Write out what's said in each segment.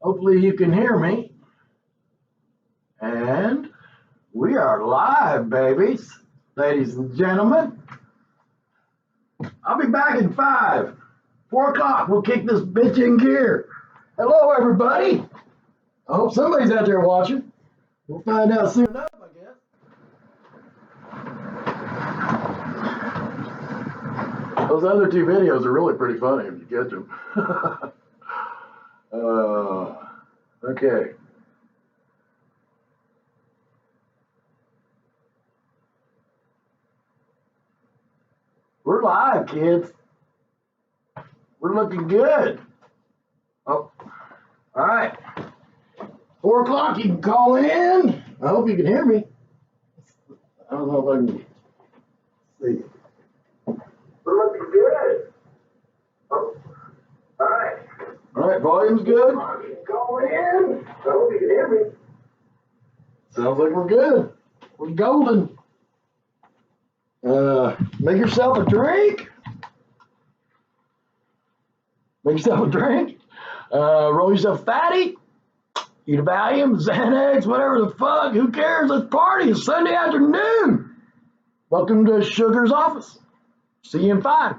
Hopefully you can hear me. And we are live, babies, ladies and gentlemen. I'll be back in 5, 4 o'clock. We'll kick this bitch in gear. Hello, everybody. I hope somebody's out there watching. We'll find out soon enough, I guess. Those other 2 videos are really pretty funny if you catch them. Okay. We're live, kids. We're looking good. Oh, all right. 4 o'clock, you can call in. I hope you can hear me. I don't know if I can see. We're looking good. Oh, all right. All right, volume's good. You can call in. I hope you can hear me. Sounds like we're good. We're golden. Make yourself a drink. Make yourself a drink. Roll yourself fatty. Eat a Valium, Xanax, whatever the fuck. Who cares? Let's party. It's Sunday afternoon. Welcome to Sugar's office. See you in 5,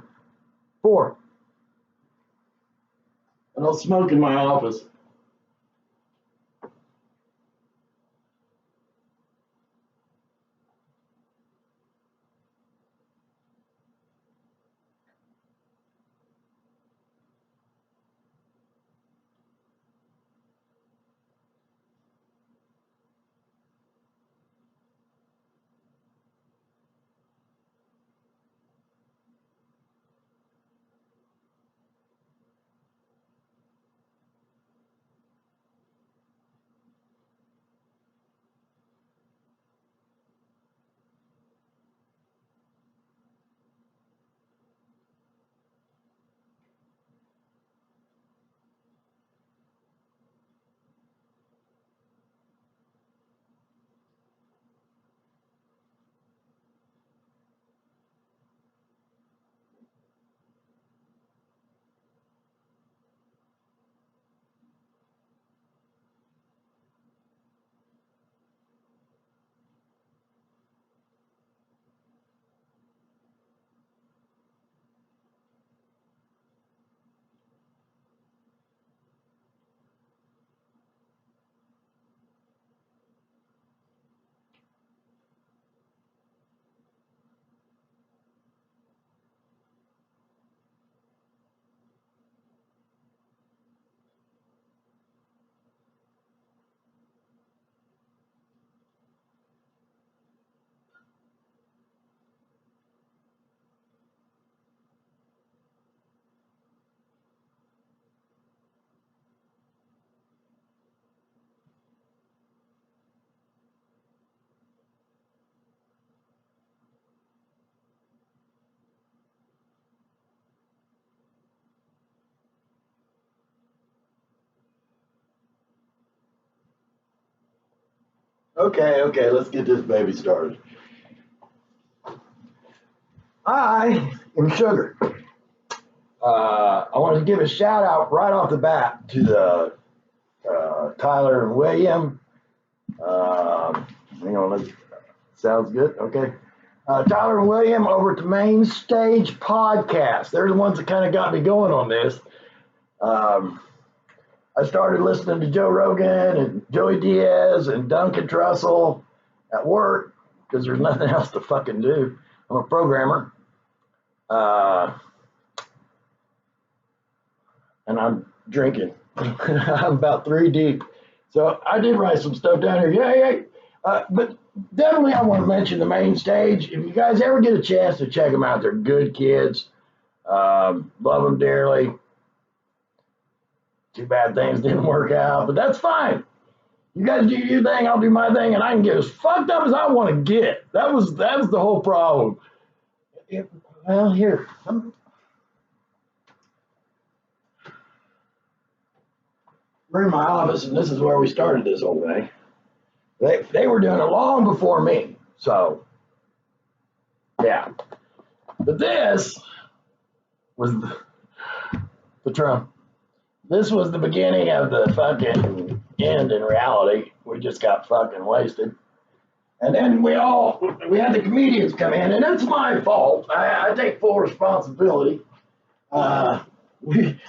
4. And I'll smoke in my office. Okay, let's get this baby started. I am Sugar. I wanted to give a shout out right off the bat to the Tyler and William. Hang on, sounds good. Okay. Tyler and William over at the Main Stage Podcast. They're the ones that kind of got me going on this. I started listening to Joe Rogan and Joey Diaz and Duncan Trussell at work because there's nothing else to fucking do. I'm a programmer. And I'm drinking. I'm about 3 deep. So I did write some stuff down here. Yay. But definitely I want to mention the Main Stage. If you guys ever get a chance to check them out, they're good kids. Love them dearly. Too bad things didn't work out, but that's fine. You guys do your thing, I'll do my thing, and I can get as fucked up as I want to get. That was the whole problem. Well, here. We're in my office, and this is where we started this whole thing. They were doing it long before me, so yeah. But this was the Trump. This was the beginning of the fucking end in reality. We just got fucking wasted. And then we had the comedians come in, and it's my fault. I take full responsibility. Uh, we,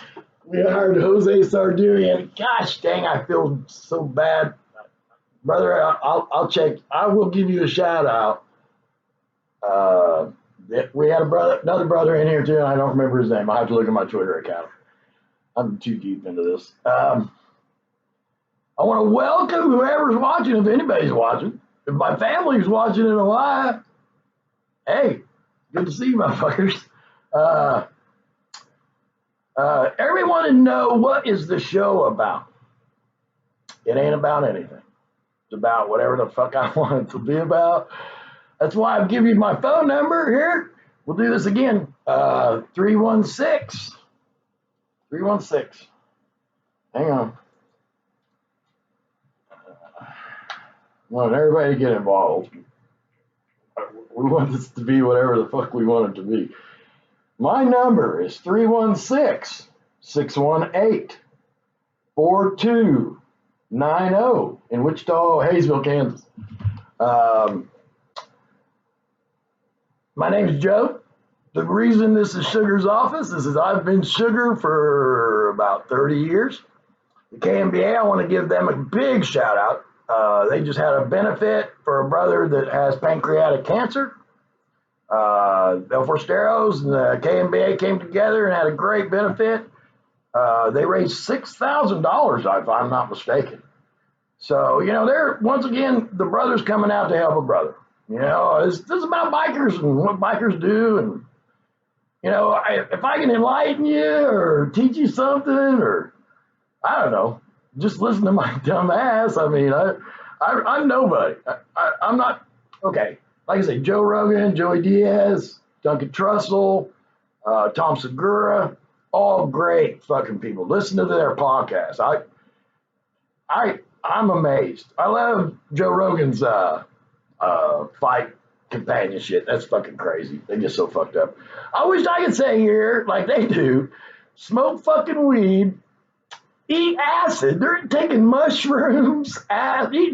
we hired Jose Sarduian. Gosh dang, I feel so bad. Brother, I'll check. I will give you a shout out. Uh, we had another brother in here too, and I don't remember his name. I have to look at my Twitter account. I'm too deep into this. I want to welcome whoever's watching, if anybody's watching. If my family's watching in Hawaii, hey, good to see you, motherfuckers. Everyone to know, what is the show about? It ain't about anything. It's about whatever the fuck I want it to be about. That's why I've given you my phone number here. We'll do this again. 316. Hang on. I want everybody to get involved. We want this to be whatever the fuck we want it to be. My number is 316 618 4290 in Wichita, Hayesville, Kansas. My name is Joe. The reason this is Sugar's office is I've been Sugar for about 30 years. The KMBA, I want to give them a big shout out. They just had a benefit for a brother that has pancreatic cancer. El Forsteros and the KMBA came together and had a great benefit. They raised $6,000, if I'm not mistaken. So, they're, once again, the brother's coming out to help a brother. This is about bikers and what bikers do. And, if I can enlighten you or teach you something, or I don't know, just listen to my dumb ass. I mean, I'm nobody. I'm not, okay. Like I say, Joe Rogan, Joey Diaz, Duncan Trussell, Tom Segura, all great fucking people. Listen to their podcasts. I'm amazed. I love Joe Rogan's fight companionship. That's fucking crazy. They get so fucked up. I wish I could say here, like they do, smoke fucking weed, eat acid. They're taking mushrooms,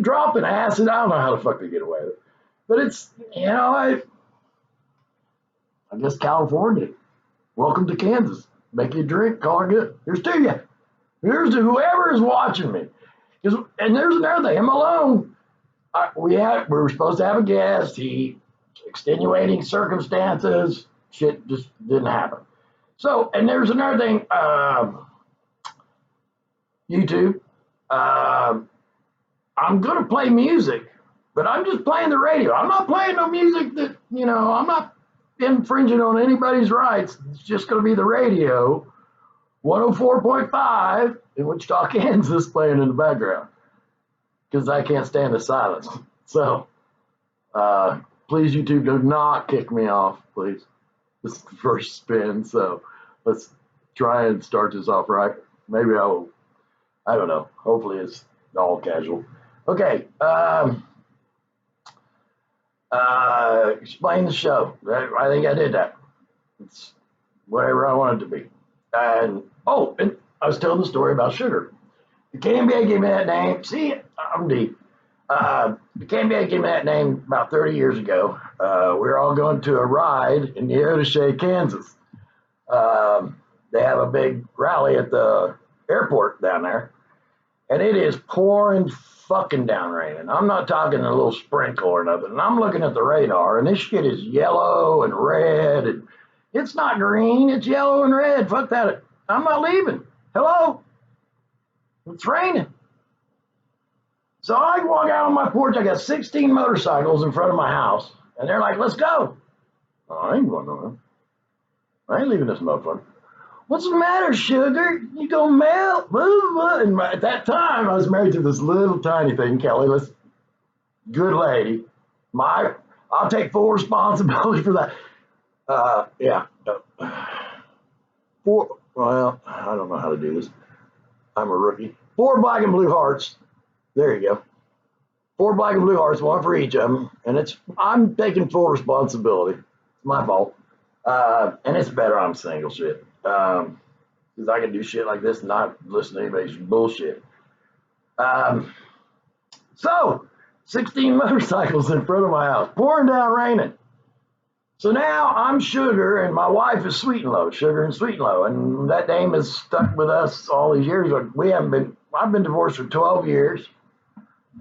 dropping acid. I don't know how the fuck they get away with it. But it's, I guess California. Welcome to Kansas. Make you a drink, call it good. Here's to you. Here's to whoever is watching me. And there's another thing. I'm alone. We were supposed to have a guest. Extenuating circumstances, shit just didn't happen. So, and there's another thing. YouTube. I'm gonna play music, but I'm just playing the radio. I'm not playing no music that I'm not infringing on anybody's rights. It's just gonna be the radio. 104.5 in Wichita, Kansas, playing in the background because I can't stand the silence. So, please, YouTube, do not kick me off, please. This is the first spin, so let's try and start this off right. Maybe I will. I don't know. Hopefully, it's all casual. Okay. Explain the show. I think I did that. It's whatever I want it to be. And I was telling the story about sugar. The KMBA gave me that name. See, I'm deep. The KMBA gave me that name about 30 years ago. We were all going to a ride in Neodesha, Kansas. They have a big rally at the airport down there. And it is pouring fucking down raining. I'm not talking a little sprinkle or nothing. And I'm looking at the radar, and this shit is yellow and red. And it's not green. It's yellow and red. Fuck that. I'm not leaving. Hello? It's raining. So I walk out on my porch. I got 16 motorcycles in front of my house. And they're like, let's go. Oh, I ain't going nowhere. I ain't leaving this motherfucker. What's the matter, sugar? You gonna melt? And at that time, I was married to this little tiny thing, Kelly. Good lady. I'll take full responsibility for that. Yeah. Well, I don't know how to do this. I'm a rookie. 4 black and blue hearts. There you go. 4 black and blue hearts, 1 for each of them. And I'm taking full responsibility. It's my fault. And it's better I'm single, shit. because I can do shit like this and not listen to anybody's bullshit. So, 16 motorcycles in front of my house, pouring down raining. So now I'm Sugar and my wife is Sweet and Low, Sugar and Sweet and Low. And that name has stuck with us all these years. I've been divorced for 12 years.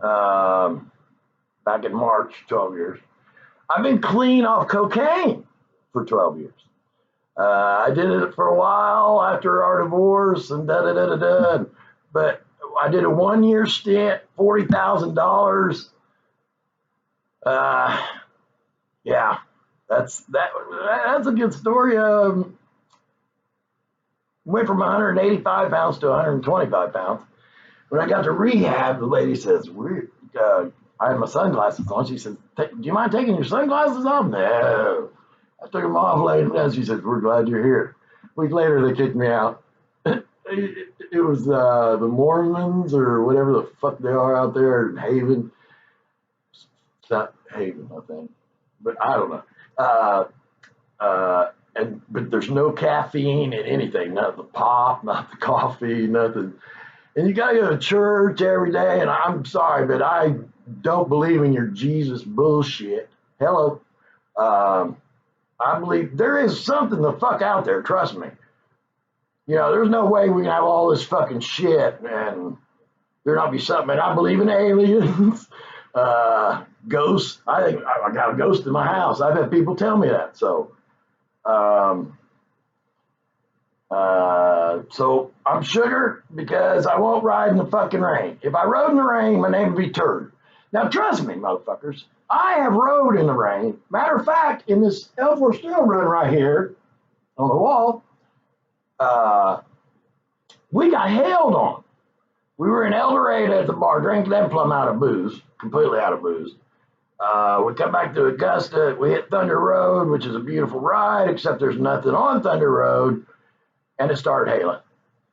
Back in March, 12 years. I've been clean off cocaine for 12 years. I did it for a while after our divorce and da-da-da-da-da. But I did a 1 year stint, $40,000. Yeah. That's a good story. Went from 185 pounds to 125 pounds. When I got to rehab, the lady says, I had my sunglasses on. She said, do you mind taking your sunglasses off? No. I took them off later. And she said, we're glad you're here. A week later, they kicked me out. It was the Mormons or whatever the fuck they are out there in Haven. It's not Haven, I think. But I don't know. But there's no caffeine in anything, not the pop, not the coffee, nothing. And you gotta go to church every day. And I'm sorry, but I don't believe in your Jesus bullshit. Hello. I believe there is something the fuck out there. Trust me. You know, there's no way we can have all this fucking shit and there not be something. And I believe in aliens. Ghosts. I think I got a ghost in my house. I've had people tell me that. So, so I'm Sugar because I won't ride in the fucking rain. If I rode in the rain, my name would be Turd. Now, trust me, motherfuckers. I have rode in the rain. Matter of fact, in this L4 Steel run right here on the wall, we got hailed on. We were in El Dorado at the bar, drinking them plumb out of booze, completely out of booze. We come back to Augusta. We hit Thunder Road, which is a beautiful ride, except there's nothing on Thunder Road, and it started hailing.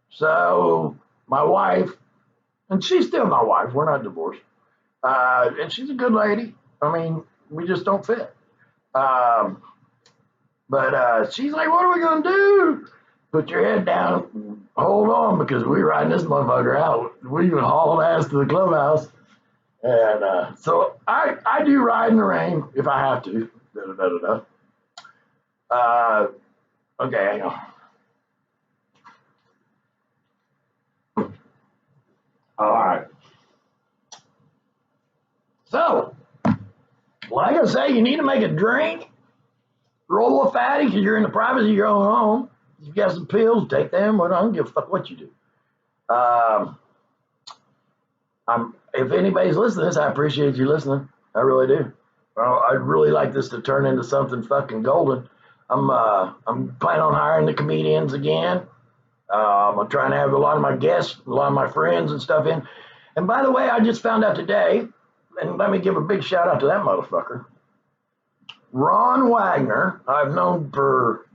So my wife, and she's still my wife. We're not divorced. And she's a good lady. I mean, we just don't fit. But she's like, what are we going to do? Put your head down, hold on, because we're riding this motherfucker out. We even hauled ass to the clubhouse. And so I do ride in the rain if I have to. Okay, hang on. All right. So, like I say, you need to make a drink, roll a fatty because you're in the privacy of your own home. If you got some pills, take them. I don't give a fuck what you do. If anybody's listening to this, I appreciate you listening. I really do. I'd really like this to turn into something fucking golden. I'm planning on hiring the comedians again. I'm trying to have a lot of my guests, a lot of my friends and stuff in. And by the way, I just found out today, and let me give a big shout out to that motherfucker. Ron Wagner, I've known for,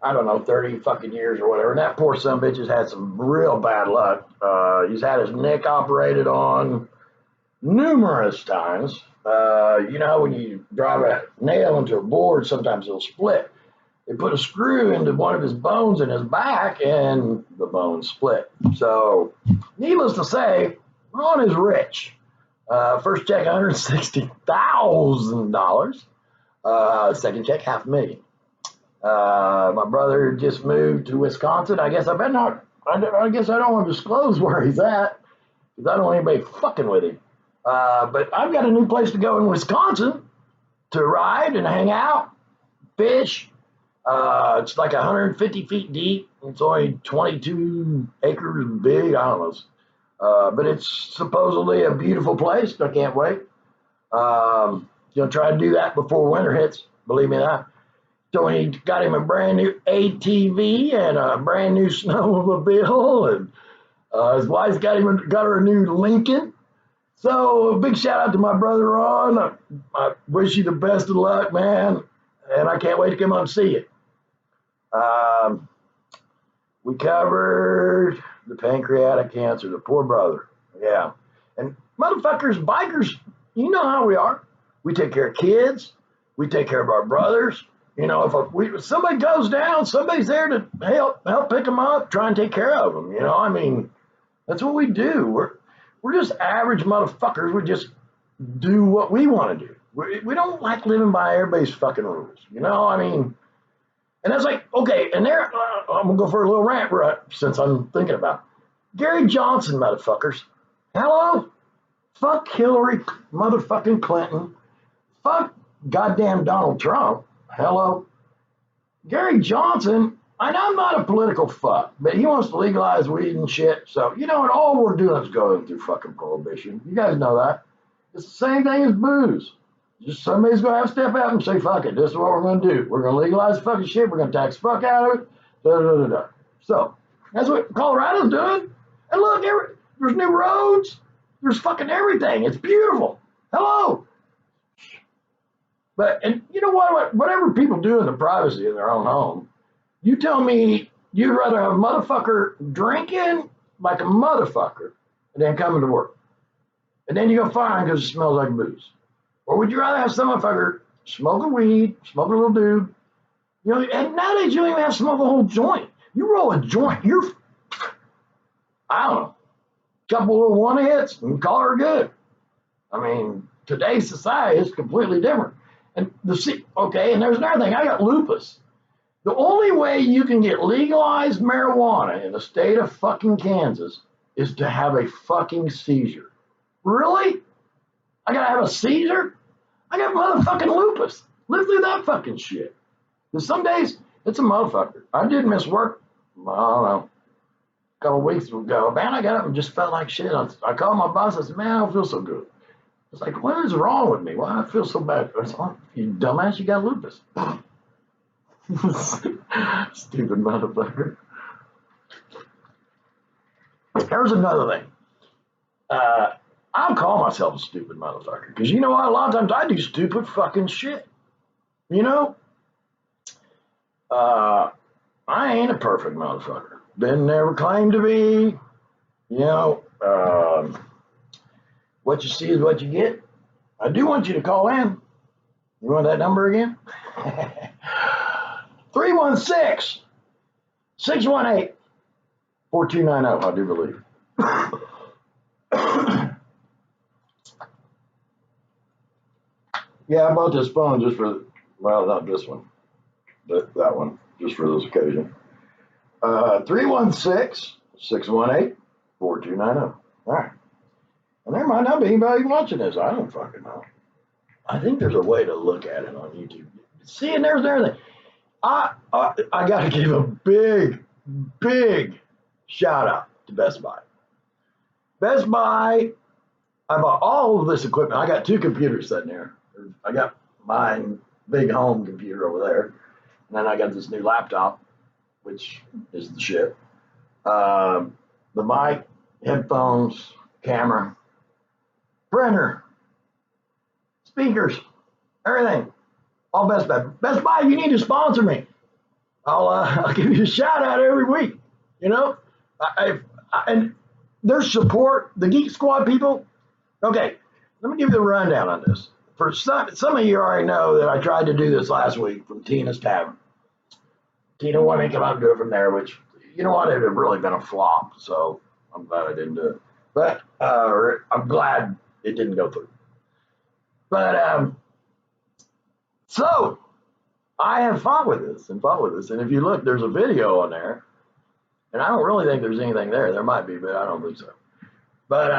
I don't know, 30 fucking years or whatever. And that poor son of a bitch has had some real bad luck. He's had his neck operated on numerous times. You know, when you drive a nail into a board, sometimes it'll split. They put a screw into one of his bones in his back and the bone split. So, needless to say, Ron is rich. First check, $160,000. Second check, $500,000. My brother just moved to Wisconsin. I guess I don't want to disclose where he's at because I don't want anybody fucking with him. But I've got a new place to go in Wisconsin to ride and hang out, fish. It's like 150 feet deep. It's only 22 acres big. I don't know. But it's supposedly a beautiful place. I can't wait. Try to do that before winter hits. Believe me that. So he got him a brand new ATV and a brand new snowmobile, and his wife's got her a new Lincoln. So a big shout out to my brother Ron. I wish you the best of luck, man, and I can't wait to come up and see you. We covered the pancreatic cancer, the poor brother. Yeah. And motherfuckers, bikers, you know how we are. We take care of kids. We take care of our brothers. You know, if somebody goes down, somebody's there to help pick them up, try and take care of them. You know, I mean, that's what we do. We're just average motherfuckers. We just do what we want to do. We don't like living by everybody's fucking rules. You know, I mean, and it's like, okay, and there, I'm gonna go for a little rant right since I'm thinking about it. Gary Johnson, motherfuckers. Hello? Fuck Hillary motherfucking Clinton. Fuck goddamn Donald Trump. Hello? Gary Johnson, and I'm not a political fuck, but he wants to legalize weed and shit. So, you know what? All we're doing is going through fucking prohibition. You guys know that. It's the same thing as booze. Just somebody's going to have to step out and say, fuck it, this is what we're going to do. We're going to legalize fucking shit. We're going to tax the fuck out of it. Da, da, da, da. So, that's what Colorado's doing. And look, there's new roads. There's fucking everything. It's beautiful. Hello. But, and you know what? Whatever people do in the privacy of their own home, you tell me you'd rather have a motherfucker drinking like a motherfucker and then coming to work. And then you go fine because it smells like booze. Or would you rather have some motherfucker smoking weed, smoking a little dude? You know, and nowadays you don't even have to smoke a whole joint. You roll a joint, I don't know, couple of one hits and call her good. I mean, today's society is completely different. And okay, and there's another thing. I got lupus. The only way you can get legalized marijuana in the state of fucking Kansas is to have a fucking seizure. Really? I gotta have a seizure? I got motherfucking lupus. Live through that fucking shit. Because some days, it's a motherfucker. I did miss work, I don't know, a couple weeks ago. Man, I got up and just felt like shit. I called my boss. I said, man, I don't feel so good. It's like, what is wrong with me? Why do I feel so bad? I said, oh, you dumbass, you got lupus. Stupid motherfucker. Here's another thing. I'll call myself a stupid motherfucker because you know what? A lot of times I do stupid fucking shit. You know? I ain't a perfect motherfucker. Been never claimed to be. You know, what you see is what you get. I do want you to call in. You want that number again? 316 618 4290, I do believe. Yeah, I bought this phone just for, well, not this one, but that one, just for this occasion. 316 618 4290. All right. And there might not be anybody watching this. I don't fucking know. I think there's a way to look at it on YouTube. See, and there's everything. I got to give a big shout out to Best Buy. Best Buy, I bought all of this equipment. I got two computers sitting there. I got my big home computer over there. And then I got this new laptop, which is the shit. The mic, headphones, camera, printer, speakers, everything. All Best Buy. Best Buy, you need to sponsor me. I'll give you a shout out every week. You know, and their support, the Geek Squad people. Okay, let me give you the rundown on this. For some of you already know that I tried to do this last week from Tina's Tavern. Tina wanted to come out and do it from there, which, you know what, it had really been a flop. So I'm glad I didn't do it. But I'm glad it didn't go through. But so I have fought with this. And if you look, there's a video on there. And I don't really think there's anything there. There might be, but I don't think so. But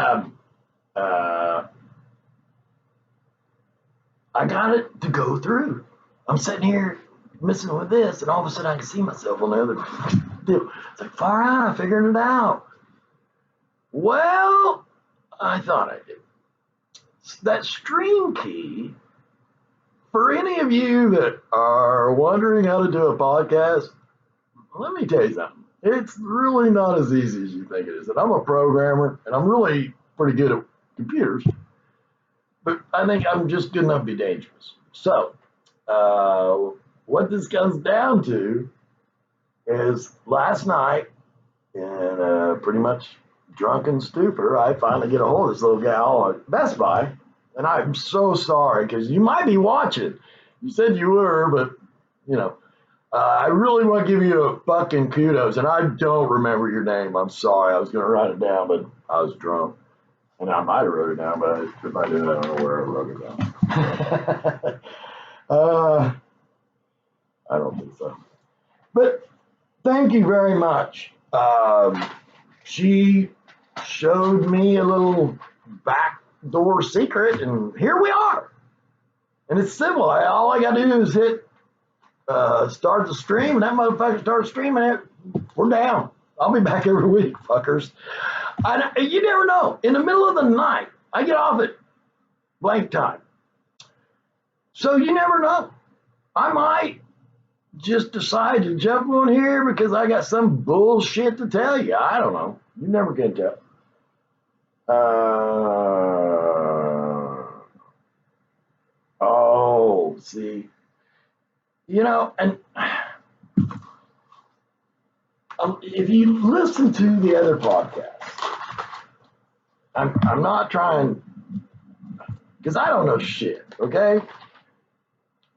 I got it to go through. I'm sitting here messing with this, and all of a sudden I can see myself on the other deal. It's like, far out, I figured it out. Well, I thought I did. That stream key, for any of you that are wondering how to do a podcast, let me tell you something. It's really not as easy as you think it is. And I'm a programmer, and I'm really pretty good at computers. But I think I'm just good enough to be dangerous. So, what this comes down to is last night, in pretty much drunken stupor, I finally get a hold of this little gal at Best Buy. And I'm so sorry, because you might be watching. You said you were, but I really want to give you a fucking kudos, and I don't remember your name. I'm sorry. I was going to write it down, but I was drunk. And I might have wrote it down, but if I did, I don't know where I wrote it down. I don't think so. But thank you very much. She showed me a little backdoor secret, and here we are. And it's simple. All I got to do is hit start the stream, and that motherfucker starts streaming it. We're down. I'll be back every week, fuckers. You never know. In the middle of the night, I get off at blank time. So you never know. I might just decide to jump on here because I got some bullshit to tell you. I don't know. You never can tell. See. And if you listen to the other podcasts, I'm not trying, because I don't know shit, okay?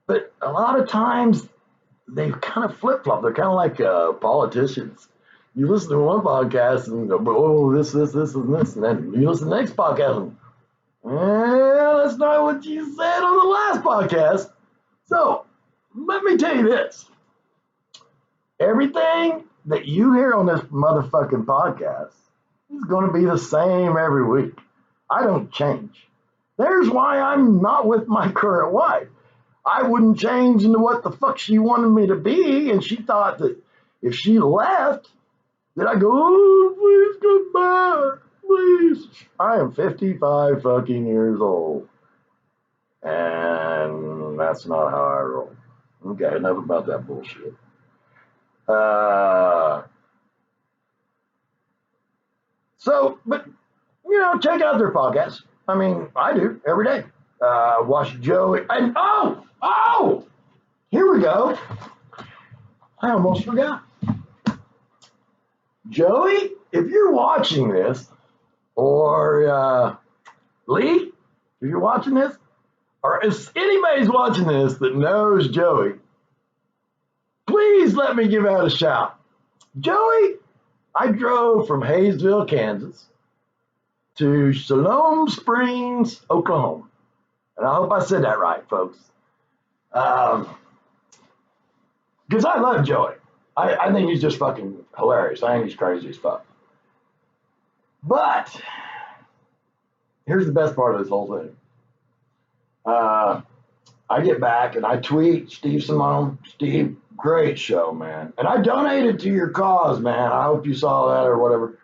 But a lot of times they kind of flip-flop. They're kind of like politicians. You listen to one podcast and go, oh, this, and this. And then you listen to the next podcast and, that's not what you said on the last podcast. So let me tell you this. Everything that you hear on this motherfucking podcast is going to be the same every week. I don't change. There's why I'm not with my current wife. I wouldn't change into what the fuck she wanted me to be, and she thought that if she left, that I go, oh, please come back, please. I am 55 fucking years old, and that's not how I roll. Okay, enough about that bullshit. But check out their podcast. I mean, I do every day. Watch Joey. And here we go. I almost forgot. Joey, if you're watching this, or Lee, if you're watching this, or if anybody's watching this that knows Joey, please let me give out a shout. Joey, I drove from Hayesville, Kansas to Siloam Springs, Oklahoma. And I hope I said that right, folks. Because I love Joey. I think he's just fucking hilarious. I think he's crazy as fuck. But here's the best part of this whole thing. I get back and I tweet Steve Simone. Steve, great show, man. And I donated to your cause, man. I hope you saw that or whatever.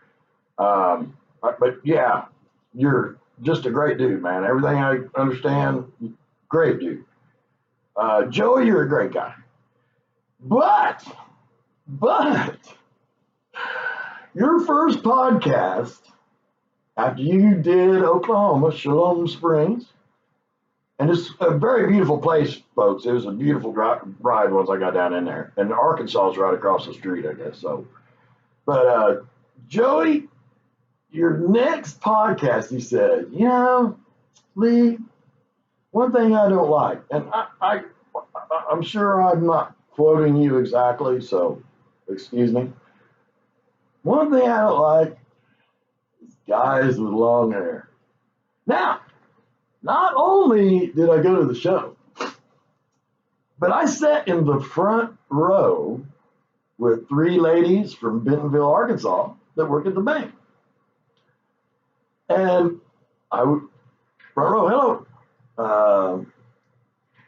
But yeah, you're just a great dude, man. Everything I understand, great dude. Joey, you're a great guy. But your first podcast after you did Oklahoma, Siloam Springs, and it's a very beautiful place, folks. It was a beautiful ride once I got down in there. And Arkansas is right across the street, I guess. So, but Joey, your next podcast, he said, Lee, one thing I don't like, and I'm sure I'm not quoting you exactly, so excuse me. One thing I don't like is guys with long hair. Now, not only did I go to the show, but I sat in the front row with 3 ladies from Bentonville, Arkansas that work at the bank. And I would, front row, hello.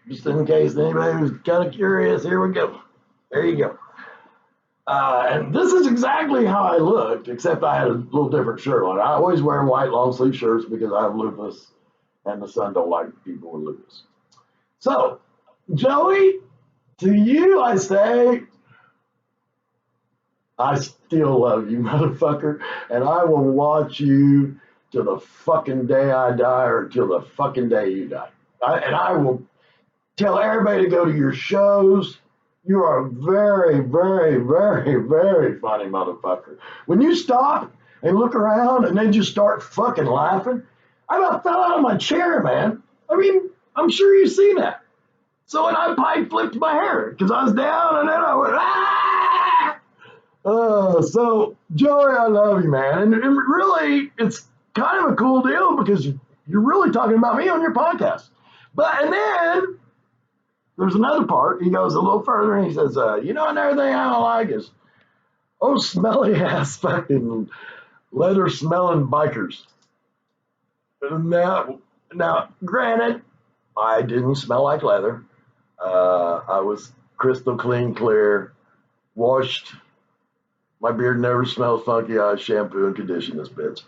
Just in case anybody was kind of curious, here we go. There you go. And this is exactly how I looked, except I had a little different shirt on. I always wear white long sleeve shirts because I have lupus, and the sun don't like people with lupus. So, Joey, to you I say, I still love you, motherfucker, and I will watch you till the fucking day I die or till the fucking day you die. And I will tell everybody to go to your shows. You are a very, very, very, very funny motherfucker. When you stop and look around and then just start fucking laughing, I about fell out of my chair, man. I mean, I'm sure you've seen that. So when I pipe flipped my hair because I was down and then I went, ah! So Joey, I love you, man. And really, it's kind of a cool deal because you're really talking about me on your podcast. And then there's another part. He goes a little further and he says, another thing I don't like is, smelly ass fucking leather smelling bikers. Now, granted, I didn't smell like leather. I was crystal clear, washed. My beard never smelled funky. I shampoo and condition this bitch.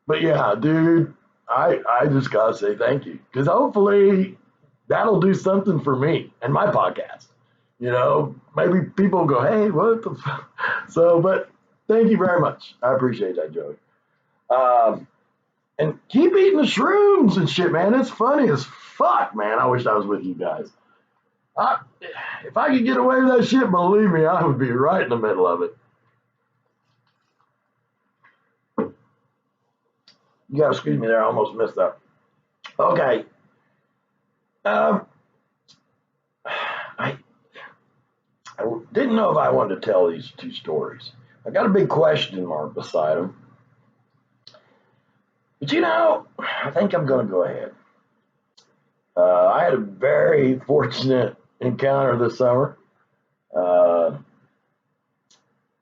But yeah, dude, I just gotta say thank you because hopefully that'll do something for me and my podcast. Maybe people go, hey, what the fuck? So, but thank you very much. I appreciate that, Joey. And keep eating the shrooms and shit, man. It's funny as fuck, man. I wish I was with you guys. If I could get away with that shit, believe me, I would be right in the middle of it. You gotta excuse me there. I almost missed that. Okay. I didn't know if I wanted to tell these two stories. I got a big question mark beside them. But I think I'm going to go ahead. I had a very fortunate encounter this summer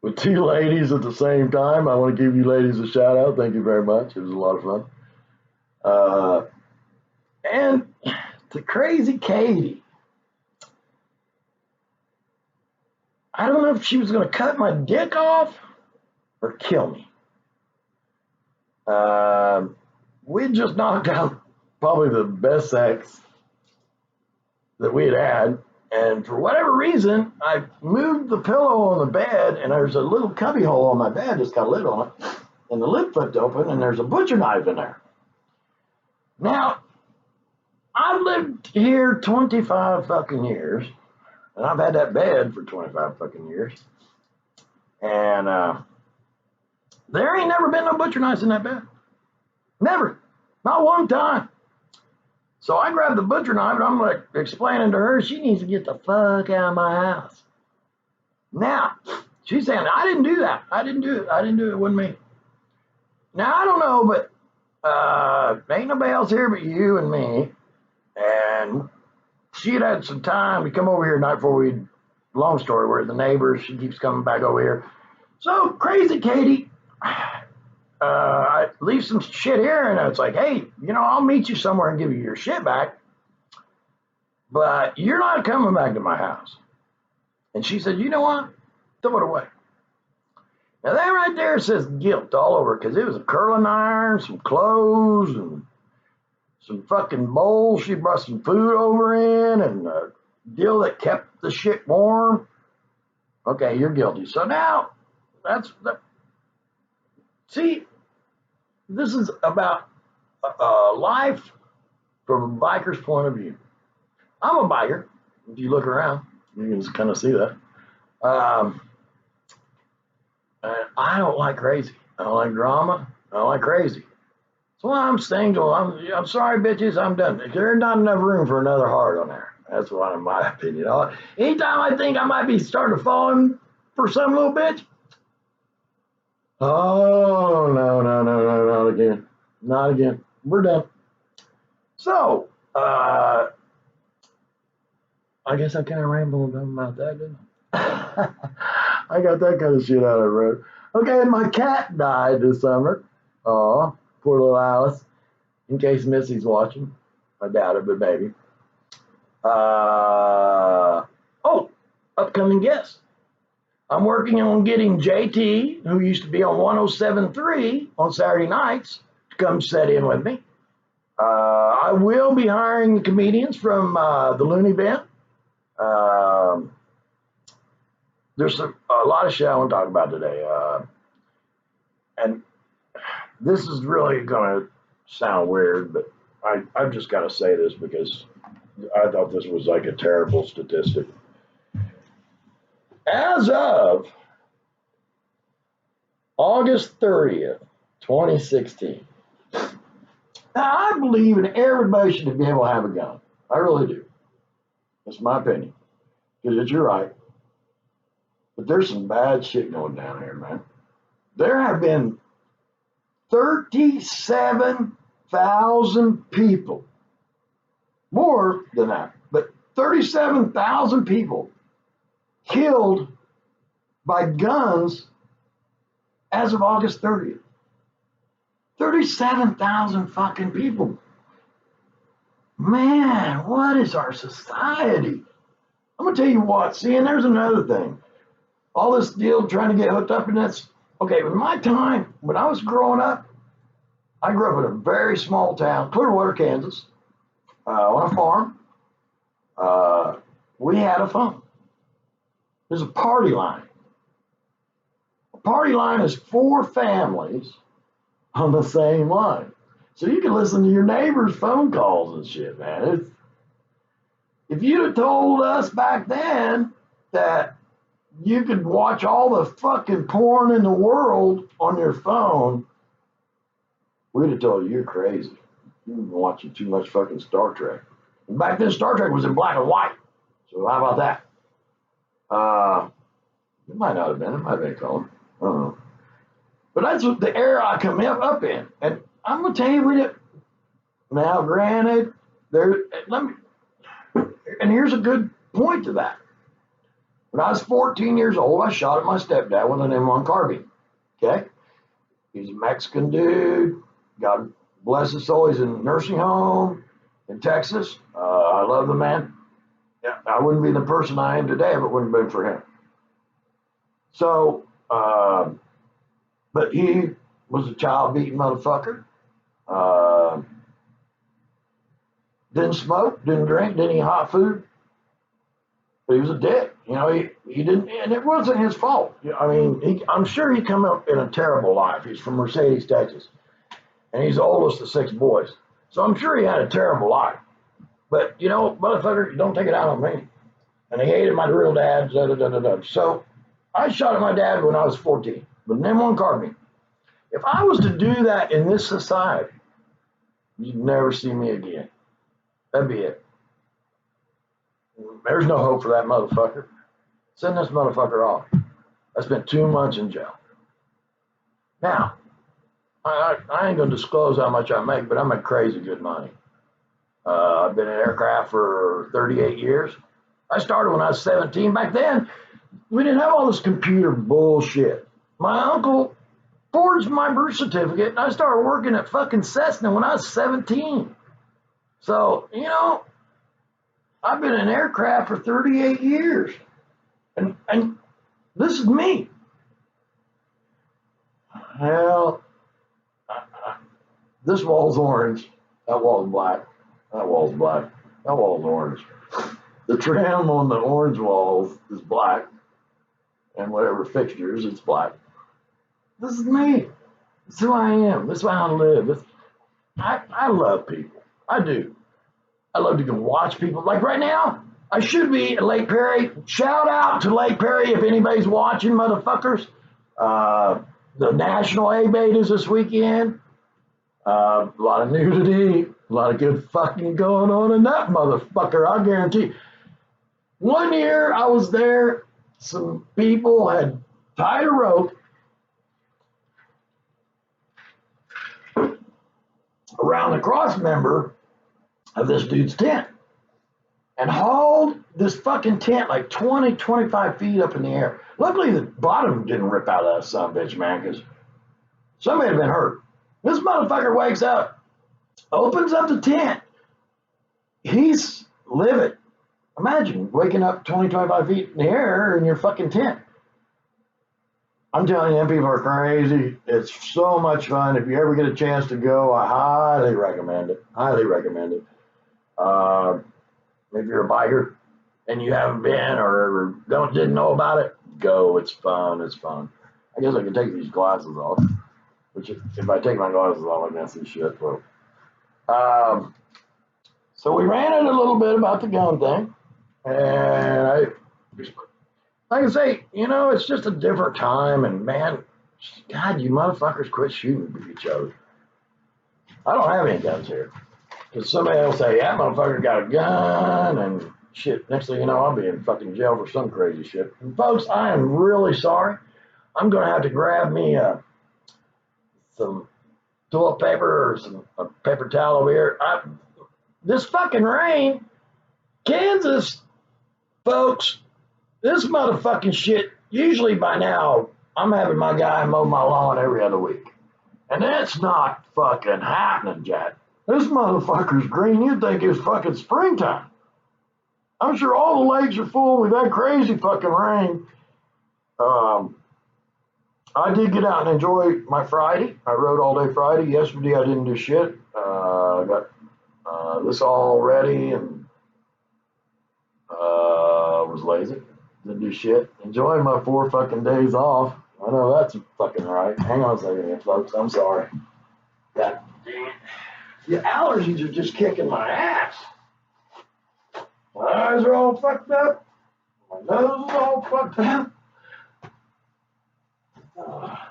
with two ladies at the same time. I want to give you ladies a shout out. Thank you very much. It was a lot of fun. And to Crazy Katie, I don't know if she was going to cut my dick off or kill me. We just knocked out probably the best sex that we had. And for whatever reason, I moved the pillow on the bed, and there's a little cubby hole on my bed that's got a lid on it. And the lid flipped open, and there's a butcher knife in there. Now, I've lived here 25 fucking years, and I've had that bed for 25 fucking years. And there ain't never been no butcher knives in that bed. Never. Not one time. So I grabbed the butcher knife and I'm like explaining to her she needs to get the fuck out of my house. Now, she's saying, I didn't do that. I didn't do it. It wasn't me. Now, I don't know, but ain't nobody else here but you and me. And she had some time to come over here the night before long story, we're the neighbors. She keeps coming back over here. So, Crazy Katie, I leave some shit here, and it's like, hey, I'll meet you somewhere and give you your shit back, but you're not coming back to my house. And she said, you know what? Throw it away. Now that right there says guilt all over, because it was a curling iron, some clothes, and some fucking bowls she brought some food over in, and a deal that kept the shit warm. Okay, you're guilty. So now, see, this is about life from a biker's point of view. I'm a biker. If you look around, you can just kind of see that. And I don't like crazy. I don't like drama. I don't like crazy. That's why I'm single. I'm sorry, bitches. I'm done. There's not enough room for another heart on there. That's what, in my opinion. Anytime I think I might be starting to fall in for some little bitch, oh, no, not again. Not again. We're done. So, I guess I kind of rambled about that, didn't I? I got that kind of shit out of the road. Okay, my cat died this summer. Oh, poor little Alice. In case Missy's watching. I doubt it, but maybe. Upcoming guest. I'm working on getting JT, who used to be on 107.3 on Saturday nights, to come sit in with me. I will be hiring comedians from the Looney Bin. There's a lot of shit I want to talk about today. And this is really going to sound weird, but I've just got to say this because I thought this was like a terrible statistic. As of August 30th, 2016, Now, I believe in everybody should be able to have a gun. I really do. That's my opinion. Because you're right. But there's some bad shit going down here, man. There have been 37,000 people, more than that, but 37,000 people killed by guns as of August 30th. 37,000 fucking people. Man, what is our society? I'm gonna tell you what, see, and there's another thing. All this deal trying to get hooked up in this. Okay, in my time, when I was growing up, I grew up in a very small town, Clearwater, Kansas, on a farm. We had a phone. There's a party line. A party line is 4 families on the same line. So you can listen to your neighbor's phone calls and shit, man. If you'd have told us back then that you could watch all the fucking porn in the world on your phone, we'd have told you you're crazy. You've been watching too much fucking Star Trek. And back then, Star Trek was in black and white. So how about that? It might not have been. It might have been color. I don't know. But that's the era I come up in. And I'm going to tell you, we did. Now, granted, and here's a good point to that. When I was 14 years old, I shot at my stepdad with an M1 carbine. Okay? He's a Mexican dude. God bless his soul. He's in a nursing home in Texas. I love the man. Yeah, I wouldn't be the person I am today if it wouldn't have been for him. So, but he was a child beating motherfucker. Didn't smoke, didn't drink, didn't eat hot food. But he was a dick. You know, he didn't, and it wasn't his fault. I mean, I'm sure he come up in a terrible life. He's from Mercedes, Texas. And he's the oldest of 6 boys. So I'm sure he had a terrible life. But, you know, motherfucker, don't take it out on me. And he hated my real dad, So I shot at my dad when I was 14 with an M1 carbine. If I was to do that in this society, you'd never see me again. That'd be it. There's no hope for that motherfucker. Send this motherfucker off. I spent 2 months in jail. Now, I ain't gonna disclose how much I make, but I make crazy good money. I've been in aircraft for 38 years. I started when I was 17. Back then, we didn't have all this computer bullshit. My uncle forged my birth certificate, and I started working at fucking Cessna when I was 17. So, you know, I've been in aircraft for 38 years. And this is me. Well, this wall's orange. That wall's black. That wall's black. That wall's orange. The trim on the orange walls is black. And whatever fixtures, it's black. This is me. This is who I am. This is how I live. I love people. I do. I love to go watch people. Like right now, I should be at Lake Perry. Shout out to Lake Perry if anybody's watching, motherfuckers. The National A-Bait is this weekend. A lot of nudity, a lot of good fucking going on in that motherfucker, I guarantee. One year I was there, some people had tied a rope around the cross member of this dude's tent and hauled this fucking tent like 20, 25 feet up in the air. Luckily, the bottom didn't rip out of that son of a bitch, man, because somebody had been hurt. This motherfucker wakes up, opens up the tent. He's livid. Imagine waking up 20, 25 feet in the air in your fucking tent. I'm telling you, them people are crazy. It's so much fun. If you ever get a chance to go, I highly recommend it. Highly recommend it. If you're a biker and you haven't been or didn't know about it, go. It's fun. It's fun. I guess I can take these glasses off. Which, if I take my glasses off, I can't see shit. Well, so we ran it a little bit about the gun thing, and like I say, you know, it's just a different time, and man, God, you motherfuckers quit shooting each other. I don't have any guns here. Because somebody will say, that motherfucker got a gun and shit. Next thing you know, I'll be in fucking jail for some crazy shit. And folks, I am really sorry. I'm going to have to grab me some toilet paper or some paper towel over here. This fucking rain, Kansas, folks, this motherfucking shit, usually by now, I'm having my guy mow my lawn every other week. And that's not fucking happening, Jack. This motherfucker's green. You'd think it was fucking springtime. I'm sure all the lakes are full. We've had crazy fucking rain. I did get out and enjoy my Friday. I rode all day Friday. Yesterday I didn't do shit. I got this all ready and was lazy. Didn't do shit. Enjoying my 4 fucking days off. I know that's fucking right. Hang on a second here, folks. I'm sorry. God damn it. The allergies are just kicking my ass. My eyes are all fucked up. My nose is all fucked up. I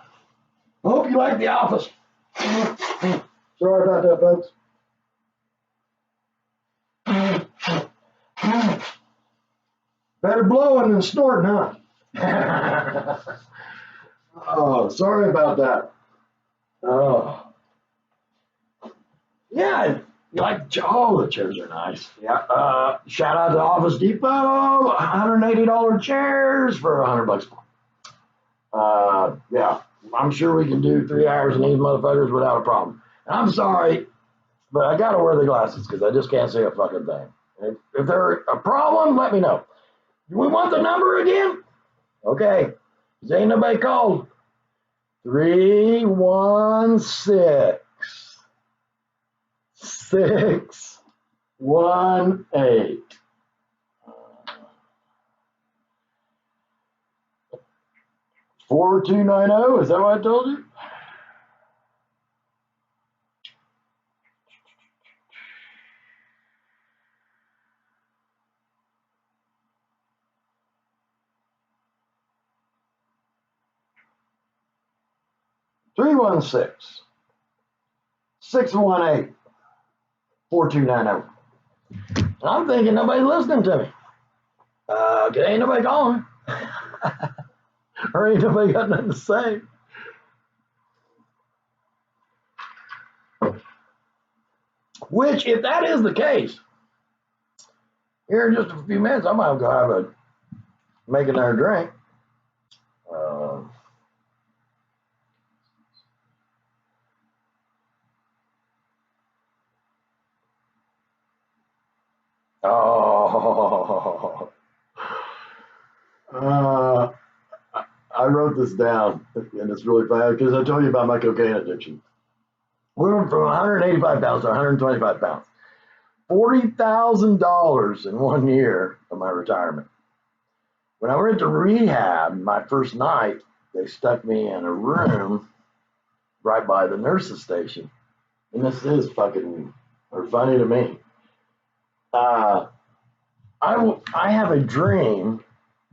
hope you like The Office. Sorry about that, folks. Better blowing than snorting, huh? Oh, sorry about that. Oh. Yeah, the chairs are nice. Yeah. Shout out to Office Depot, $180 chairs for $100. Yeah, I'm sure we can do 3 hours in these motherfuckers without a problem. And I'm sorry, but I gotta wear the glasses because I just can't see a fucking thing. If there's a problem, let me know. Do we want the number again? Okay. Because ain't nobody called. 316 618. 4290, is that what I told you? Three one six 618 4290. And I'm thinking nobody's listening to me. Ain't nobody calling. Or ain't nobody got nothing to say. Which, if that is the case, here in just a few minutes, I might go make another drink. I wrote this down, and it's really bad because I told you about my cocaine addiction. We went from 185 pounds to 125 pounds. $40,000 in 1 year of my retirement. When I went to rehab, my first night, they stuck me in a room right by the nurse's station. And this is fucking funny to me. I have a dream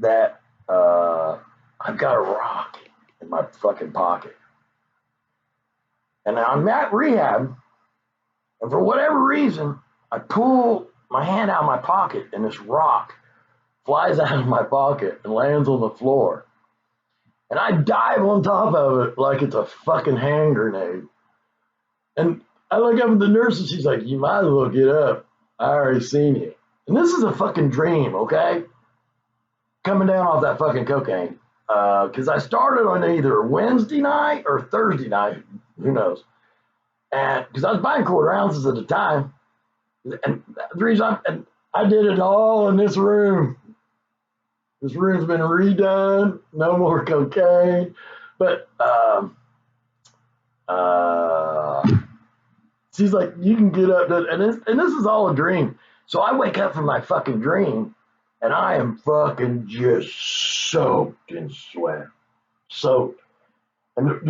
that I've got a rock in my fucking pocket. And I'm at rehab, and for whatever reason, I pull my hand out of my pocket, and this rock flies out of my pocket and lands on the floor. And I dive on top of it like it's a fucking hand grenade. And I look up at the nurse, and she's like, you might as well get up. I already seen you. And this is a fucking dream, okay? Coming down off that fucking cocaine. Because I started on either Wednesday night or Thursday night, who knows. And because I was buying quarter ounces at a time. And the reason I did it all in this room. This room's been redone, no more cocaine. But she's like, you can get up, and this is all a dream. So I wake up from my fucking dream, and I am fucking just soaked in sweat. Soaked. And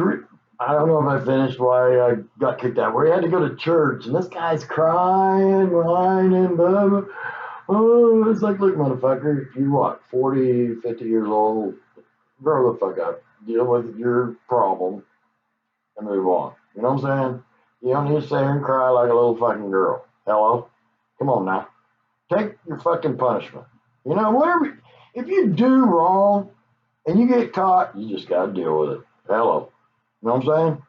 I don't know if I finished why I got kicked out. We had to go to church, and this guy's crying, whining, blah, blah. Oh, it's like, look, motherfucker, you're what, 40, 50 years old? Grow the fuck up. Deal with your problem and move on. You know what I'm saying? You don't need to sit here and cry like a little fucking girl. Hello? Come on now. Take your fucking punishment. You know, whatever. If you do wrong and you get caught, you just got to deal with it. Hello. You know what I'm saying?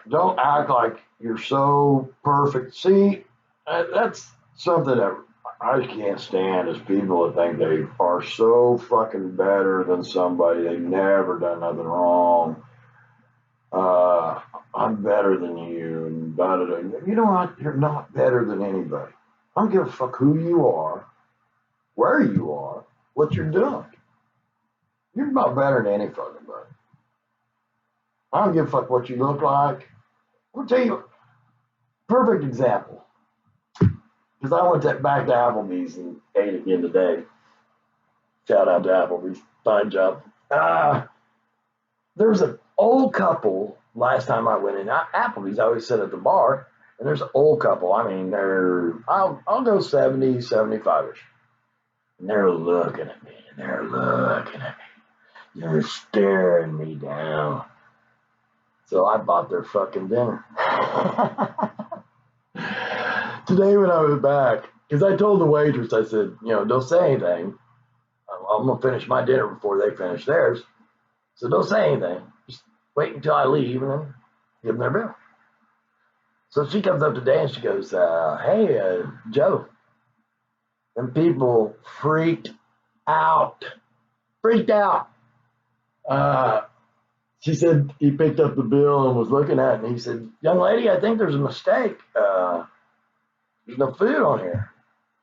Don't act like you're so perfect. See, that's something that I can't stand is people that think they are so fucking better than somebody. They've never done nothing wrong. I'm better than you, and da da da. You know what? You're not better than anybody. I don't give a fuck who you are, where you are, what you're doing. You're not better than any fucking body. I don't give a fuck what you look like. I'll tell you, perfect example. Because I went back to Applebee's and ate again today. Shout out to Applebee's. Fine job. There's an old couple last time I went in Applebee's. I always sit at the bar, and there's an old couple. I mean, I'll go 70, 75-ish. And they're looking at me, and they're looking at me. They're staring me down. So I bought their fucking dinner. Today when I was back, because I told the waitress, I said, you know, don't say anything. I'm going to finish my dinner before they finish theirs. So don't say anything. Just wait until I leave and then give them their bill. So she comes up today and she goes, hey, Joe, them people freaked out. Freaked out. She said he picked up the bill and was looking at it, and he said, young lady, I think there's a mistake. There's no food on here.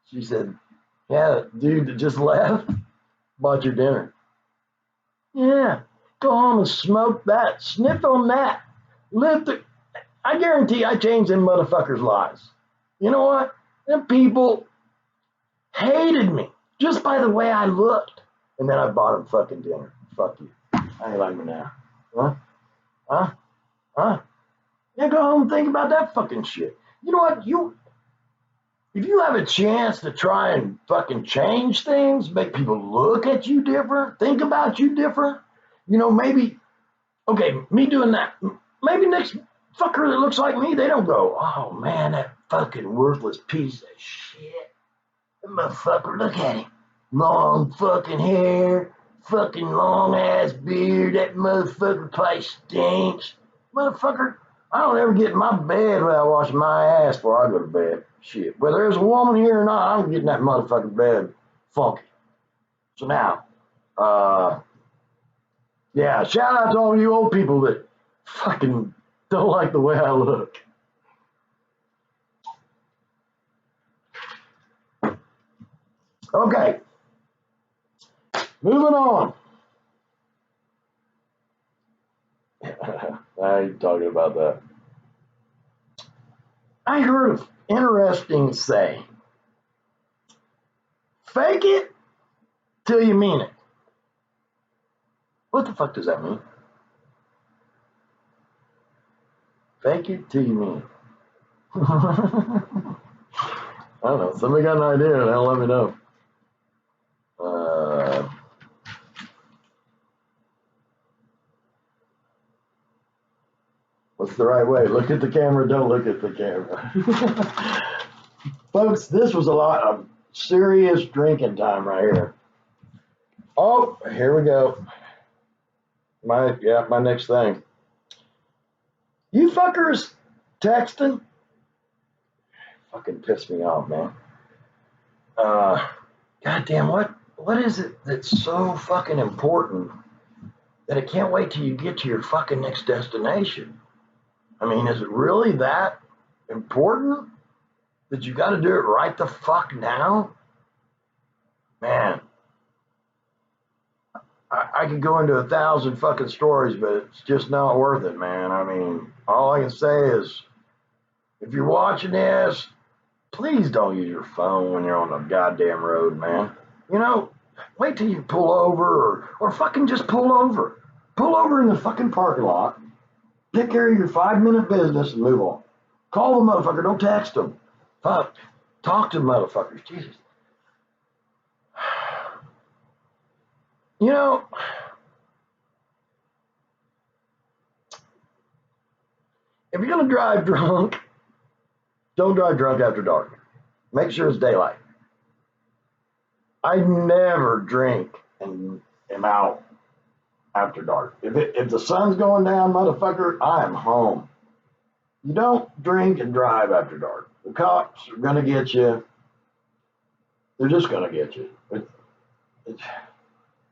She said, yeah, dude that just left bought your dinner. Yeah, go home and smoke that. Sniff on that. I guarantee I changed them motherfuckers' lives. You know what? Them people hated me just by the way I looked. And then I bought them fucking dinner. Fuck you. I ain't like me now. Huh? Yeah, go home and think about that fucking shit. You know what? If you have a chance to try and fucking change things, make people look at you different, think about you different, you know, maybe, okay, me doing that, maybe next fucker that looks like me, they don't go, oh man, that fucking worthless piece of shit. That motherfucker, look at him. Long fucking hair, fucking long ass beard, that motherfucker place stinks. Motherfucker, I don't ever get in my bed without washing my ass before I go to bed. Shit, whether there's a woman here or not, I'm getting that motherfucking bed funky. So now, yeah, shout out to all you old people that fucking don't like the way I look. Okay, moving on. I ain't talking about that. I heard an interesting saying. Fake it till you mean it. What the fuck does that mean? Fake it till you mean it. I don't know. Somebody got an idea, they'll let me know. What's the right way? Look at the camera, don't look at the camera. Folks, this was a lot of serious drinking time right here. Oh, here we go. My next thing. You fuckers texting? Fucking piss me off, man. Goddamn, what is it that's so fucking important that I can't wait till you get to your fucking next destination? I mean, is it really that important that you got to do it right the fuck now? Man, I could go into 1,000 fucking stories, but it's just not worth it, man. I mean, all I can say is, if you're watching this, please don't use your phone when you're on the goddamn road, man. You know, wait till you pull over or fucking just pull over. Pull over in the fucking parking lot, take care of your 5-minute business and move on. Call the motherfucker, don't text them. Fuck, talk to the motherfuckers, Jesus. You know, if you're gonna drive drunk, don't drive drunk after dark. Make sure it's daylight. I never drink and am out after dark. If the sun's going down, motherfucker, I am home. You don't drink and drive after dark. The cops are gonna get you. They're just gonna get you.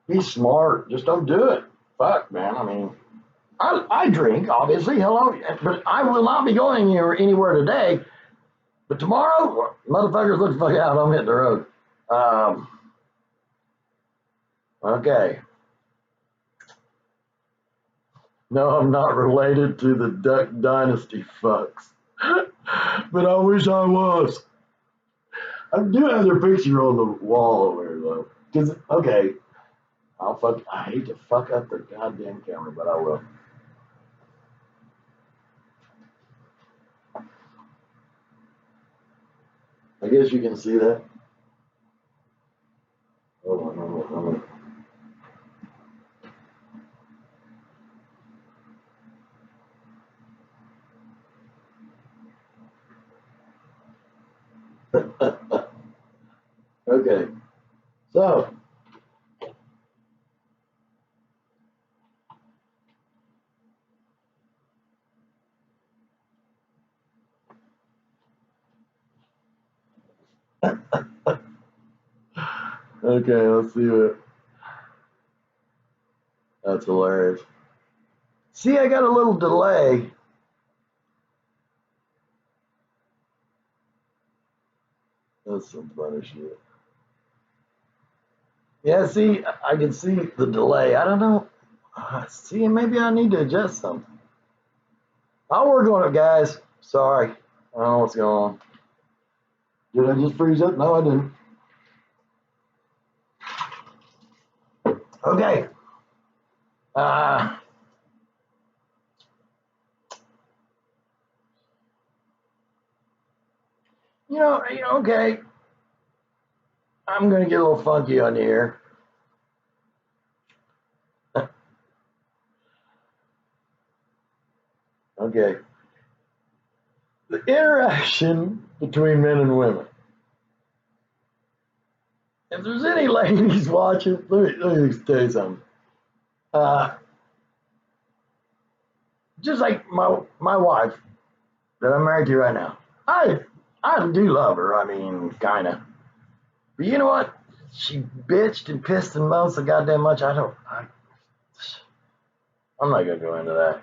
Be smart. Just don't do it. Fuck, man. I mean, I drink, obviously. Hello, but I will not be going anywhere today. But tomorrow, motherfuckers, look the fuck out. I'm hitting the road. Okay. No, I'm not related to the Duck Dynasty fucks. But I wish I was. I do have their picture on the wall over there, though. Because, okay, I hate to fuck up the goddamn camera, but I will. I guess you can see that. Hold on. Okay, so okay, let's see what. That's hilarious. See, I got a little delay. That's some funny shit. Yeah, see, I can see the delay. I don't know. See, maybe I need to adjust something. I'll work on it, guys. Sorry. I don't know what's going on. Did I just freeze up? No, I didn't. Okay. Okay. I'm going to get a little funky on here. Okay. The interaction between men and women. If there's any ladies watching, let me tell you something. Just like my wife that I'm married to right now, I do love her. I mean, kind of. But you know what? She bitched and pissed and moaned so goddamn much. I'm not gonna go into that.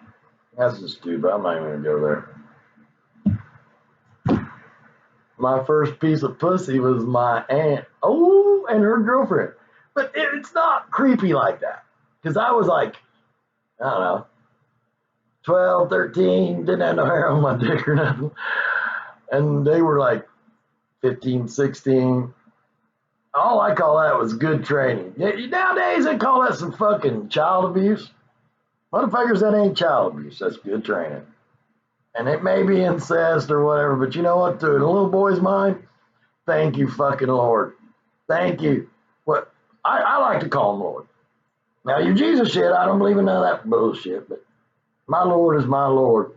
That's just stupid. I'm not even gonna go there. My first piece of pussy was my aunt. Oh, and her girlfriend. But it's not creepy like that. Because I was like, I don't know, 12, 13, didn't have no hair on my dick or nothing. And they were like 15, 16. All I call that was good training. Nowadays, they call that some fucking child abuse. Motherfuckers, that ain't child abuse. That's good training. And it may be incest or whatever, but you know what? To a little boy's mind, thank you, fucking Lord. Thank you. What I like to call him Lord. Now, your Jesus shit, I don't believe in none of that bullshit, but my Lord is my Lord.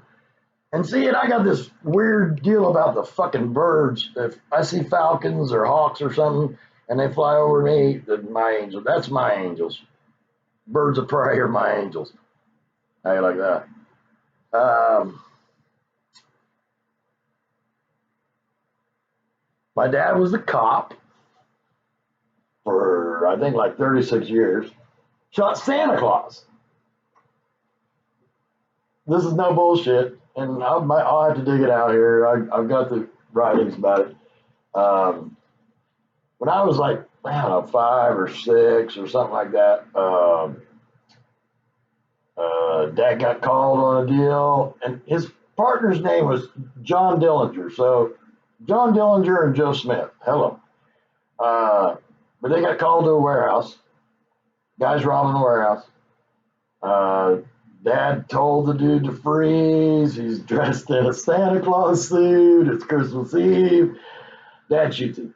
And see it, I got this weird deal about the fucking birds. If I see falcons or hawks or something, and they fly over me, my angel. That's my angels. Birds of prey are my angels. How you like that? My dad was a cop for, I think, like 36 years. Shot Santa Claus. This is no bullshit, and I'll have to dig it out here. I've got the writings about it. When I was like, I don't know, 5 or 6 or something like that, Dad got called on a deal, and his partner's name was John Dillinger. So John Dillinger and Joe Smith. Hello. But they got called to a warehouse. Guys robbing the warehouse. Dad told the dude to freeze. He's dressed in a Santa Claus suit. It's Christmas Eve. Dad shoots him.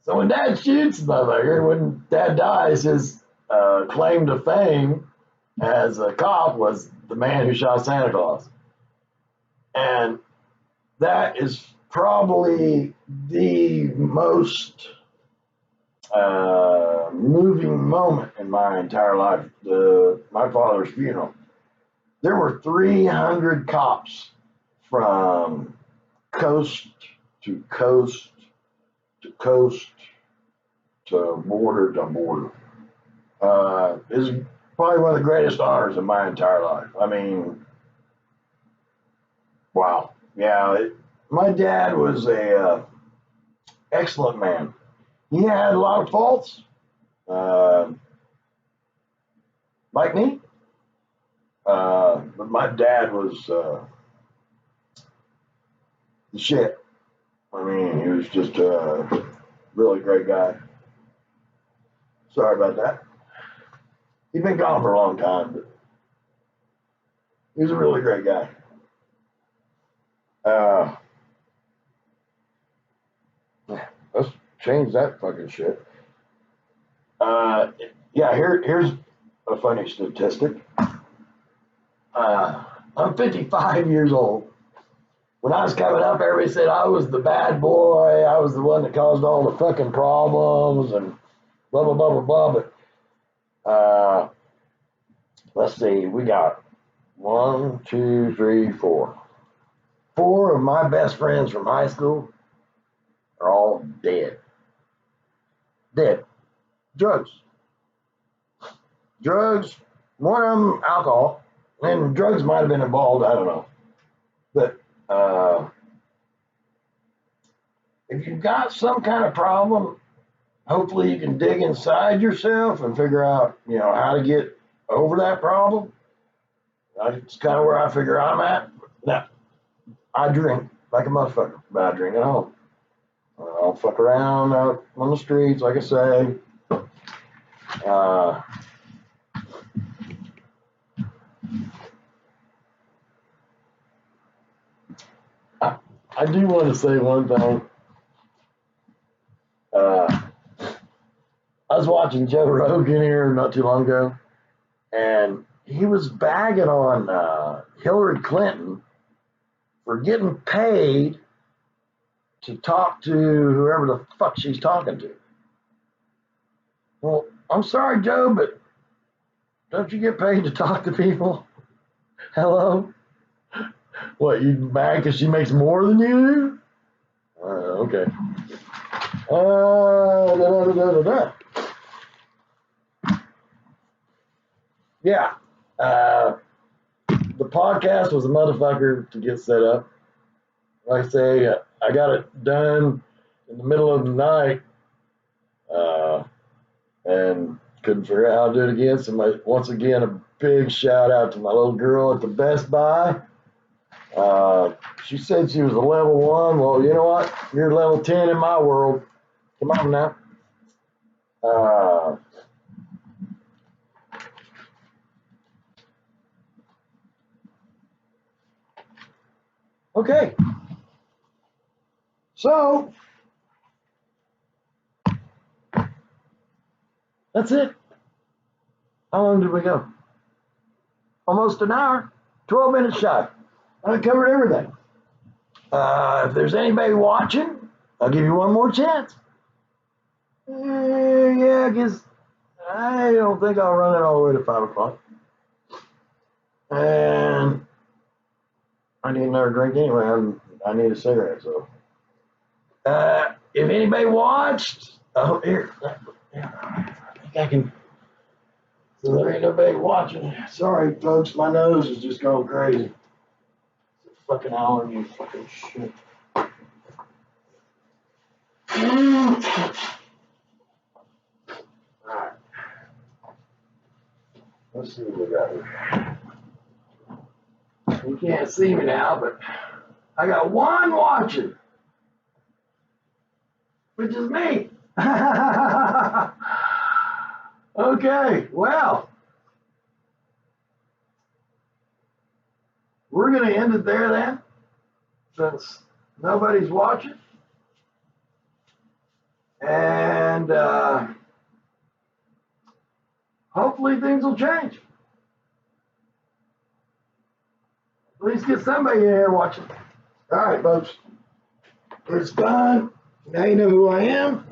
So when Dad shoots the motherfucker, when Dad dies, his claim to fame as a cop was the man who shot Santa Claus. And that is probably the most moving moment in my entire life. My father's funeral. There were 300 cops from coast to coast to coast to border to border. Is probably one of the greatest honors of my entire life. I mean, wow. Yeah, my dad was a excellent man. He had a lot of faults, uh, like me, but my dad was the shit. I mean, he was just a really great guy. Sorry about that. He'd been gone for a long time, but he was a really great guy. Uh, let's change that fucking shit. Yeah, here's a funny statistic. I'm 55 years old. When I was coming up, everybody said I was the bad boy. I was the one that caused all the fucking problems and blah, blah, blah, blah, blah. But let's see, we got 1, 2, 3, 4. 4 of my best friends from high school are all dead. Dead. Drugs. Drugs. One of them, alcohol. And drugs might have been involved. I don't know. But if you've got some kind of problem, hopefully you can dig inside yourself and figure out, how to get over that problem. That's kind of where I figure I'm at. Now, I drink like a motherfucker, but I drink at home. I'll fuck around out on the streets, like I say. I do want to say one thing. I was watching Joe Rogan here not too long ago, and he was bagging on Hillary Clinton for getting paid to talk to whoever the fuck she's talking to. Well, I'm sorry, Joe, but don't you get paid to talk to people? Hello? What, you mad because she makes more than you do? Okay. Yeah. The podcast was a motherfucker to get set up. Like I say, I got it done in the middle of the night and couldn't figure out how to do it again. So once again, a big shout out to my little girl at the Best Buy. She said she was a level 1. Well, you know what? You're level 10 in my world. Come on now. Okay. So, that's it. How long did we go? Almost an hour. 12 minutes shy. I covered everything. If there's anybody watching, I'll give you one more chance. Yeah, I guess I don't think I'll run it all the way to 5 o'clock. And I need another drink anyway. I need a cigarette, so. If anybody watched, here. I think I can. So there ain't nobody watching. Sorry, folks, my nose is just going crazy. It's a fucking allergy, fucking shit. Alright. Let's see what we got here. You can't see me now, but I got one watching, which is me. Okay, well, we're going to end it there then, since nobody's watching. And hopefully things will change. At least get somebody in here watching. All right, folks. It's fun. Now you know who I am.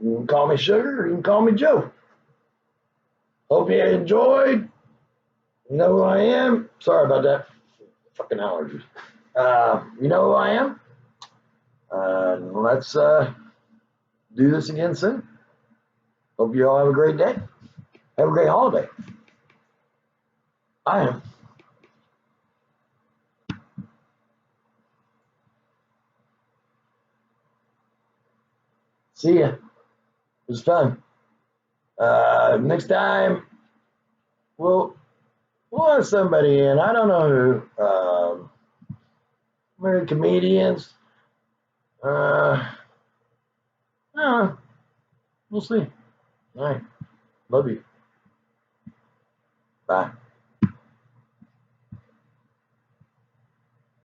You can call me Sugar, or you can call me Joe. Hope you enjoyed. You know who I am. Sorry about that. Fucking allergies. You know who I am. Let's do this again soon. Hope you all have a great day. Have a great holiday. I am. See ya. It was fun. Next time, we'll have somebody in. I don't know who. Maybe comedians. I don't know. We'll see. All right. Love you. Bye.